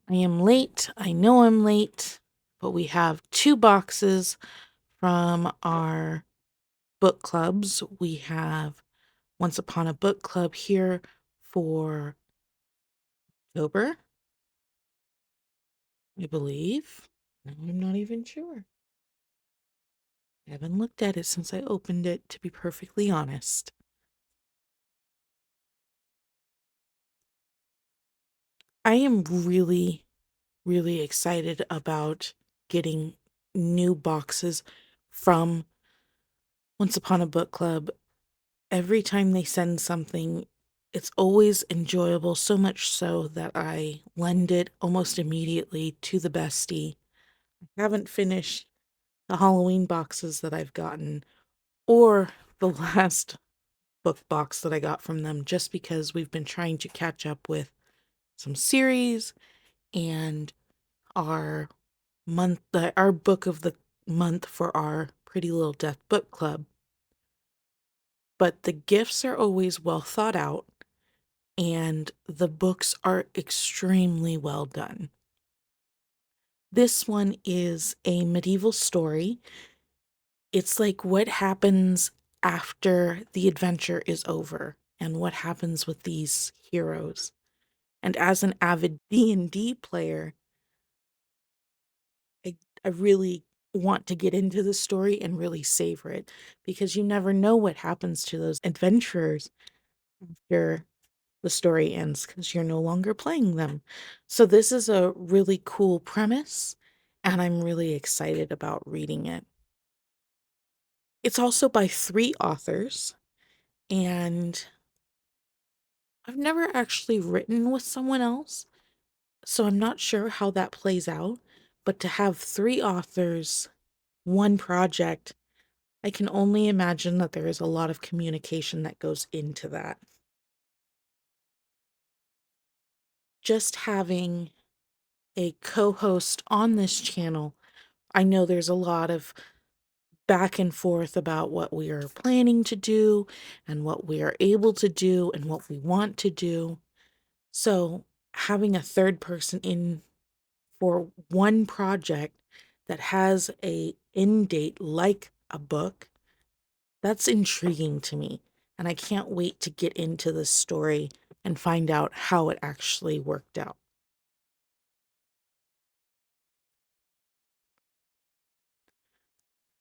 I am late. I know I'm late, but we have two boxes from our book clubs. We have Once Upon a Book Club here for October, I believe. No, I'm not even sure. I haven't looked at it since I opened it, to be perfectly honest. I am really, really excited about getting new boxes from Once Upon a Book Club. Every time they send something, it's always enjoyable, so much so that I lend it almost immediately to the bestie. I haven't finished the Halloween boxes that I've gotten or the last book box that I got from them, just because we've been trying to catch up with some series and our our book of the month for our Pretty Little Death Book Club. But the gifts are always well thought out and the books are extremely well done. This one is a medieval story. It's like what happens after the adventure is over and what happens with these heroes. And as an avid D&D player, I, I really want to get into the story and really savor it because you never know what happens to those adventurers after the story ends because you're no longer playing them. So this is a really cool premise, and I'm really excited about reading it. It's also by three authors, and I've never actually written with someone else, so I'm not sure how that plays out. But to have three authors, one project, I can only imagine that there is a lot of communication that goes into that. Just having a co host on this channel, I know there's a lot of back and forth about what we are planning to do and what we are able to do and what we want to do. So, having a third person in for one project that has a end date like a book, that's intriguing to me. And I can't wait to get into this story and find out how it actually worked out.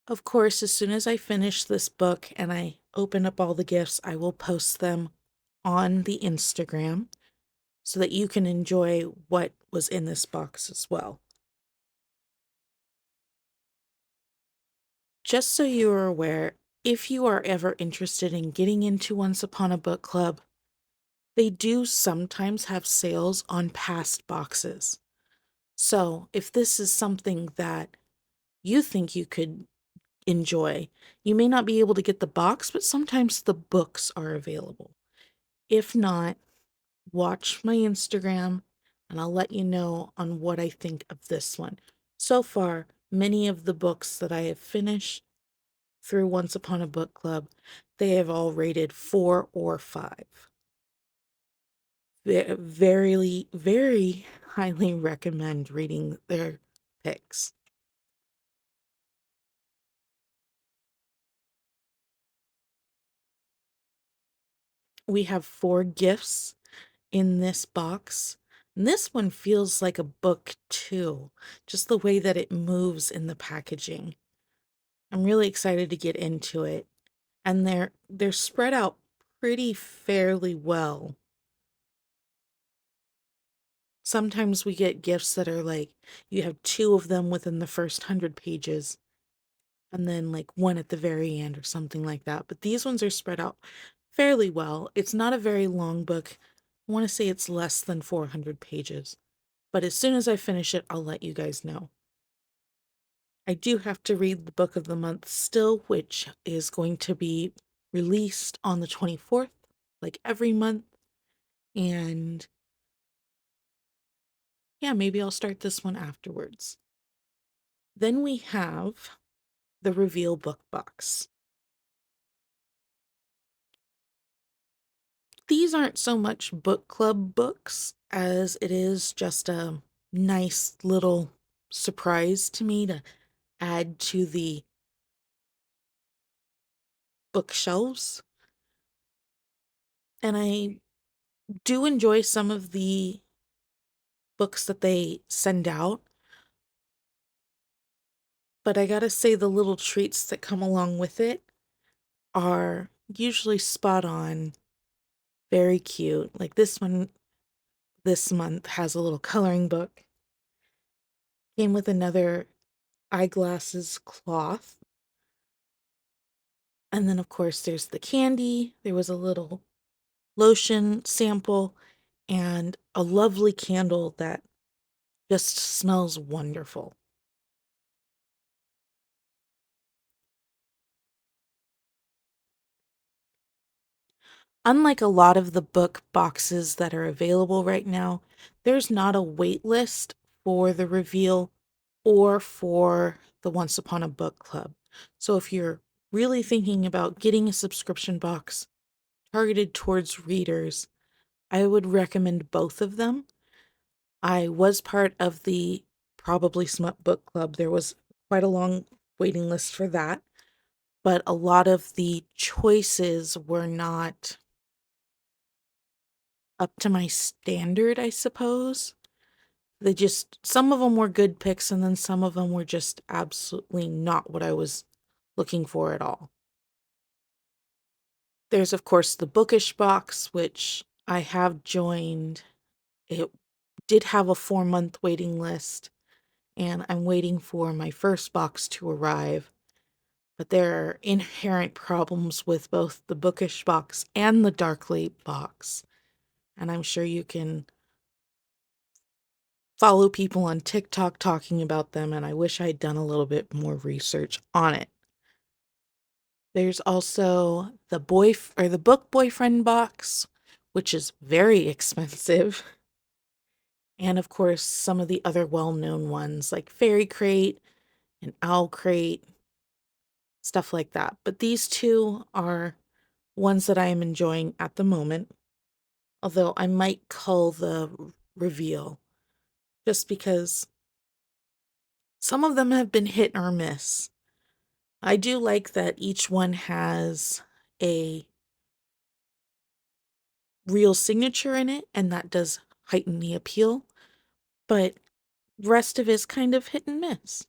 Of course, as soon as I finish this book and I open up all the gifts, I will post them on the Instagram so that you can enjoy what was in this box as well. Just so you are aware, if you are ever interested in getting into Once Upon a Book Club, they do sometimes have sales on past boxes. So if this is something that you think you could enjoy, you may not be able to get the box, but sometimes the books are available. If not, watch my Instagram and I'll let you know on what I think of this one. So far, many of the books that I have finished through Once Upon a Book Club, they have all rated 4 or 5. Very, very highly recommend reading their picks. We have 4 gifts in this box. And this one feels like a book too, just the way that it moves in the packaging. I'm really excited to get into it. And they're spread out pretty fairly well. Sometimes we get gifts that are like you have 2 of them within the first 100 pages and then like one at the very end or something like that. But these ones are spread out fairly well. It's not a very long book. I want to say it's less than 400 pages. But as soon as I finish it, I'll let you guys know. I do have to read the book of the month still, which is going to be released on the 24th, like every month. And yeah, maybe I'll start this one afterwards. Then we have the reveal book box. These aren't so much book club books as it is just a nice little surprise to me to add to the bookshelves. And I do enjoy some of the books that they send out, but I gotta say the little treats that come along with it are usually spot on, very cute. Like this one this month has a little coloring book. Came with another eyeglasses cloth. And then, of course, there's the candy. There was a little lotion sample and a lovely candle that just smells wonderful. Unlike a lot of the book boxes that are available right now, there's not a wait list for the reveal or for the Once Upon a Book Club. So if you're really thinking about getting a subscription box targeted towards readers, I would recommend both of them. I was part of the Probably Smut Book Club. There was quite a long waiting list for that, but a lot of the choices were not up to my standard, I suppose. Some of them were good picks, and then some of them were just absolutely not what I was looking for at all. There's, of course, the bookish box, which I have joined. It did have a 4-month waiting list, and I'm waiting for my first box to arrive. But there are inherent problems with both the bookish box and the dark late box. And I'm sure you can follow people on TikTok talking about them, and I wish I'd done a little bit more research on it. There's also the book boyfriend box, which is very expensive. And of course, some of the other well-known ones like Fairy Crate and Owl Crate, stuff like that. But these two are ones that I am enjoying at the moment, although I might cull the reveal just because some of them have been hit or miss. I do like that each one has a real signature in it, and that does heighten the appeal, but rest of it is kind of hit and miss.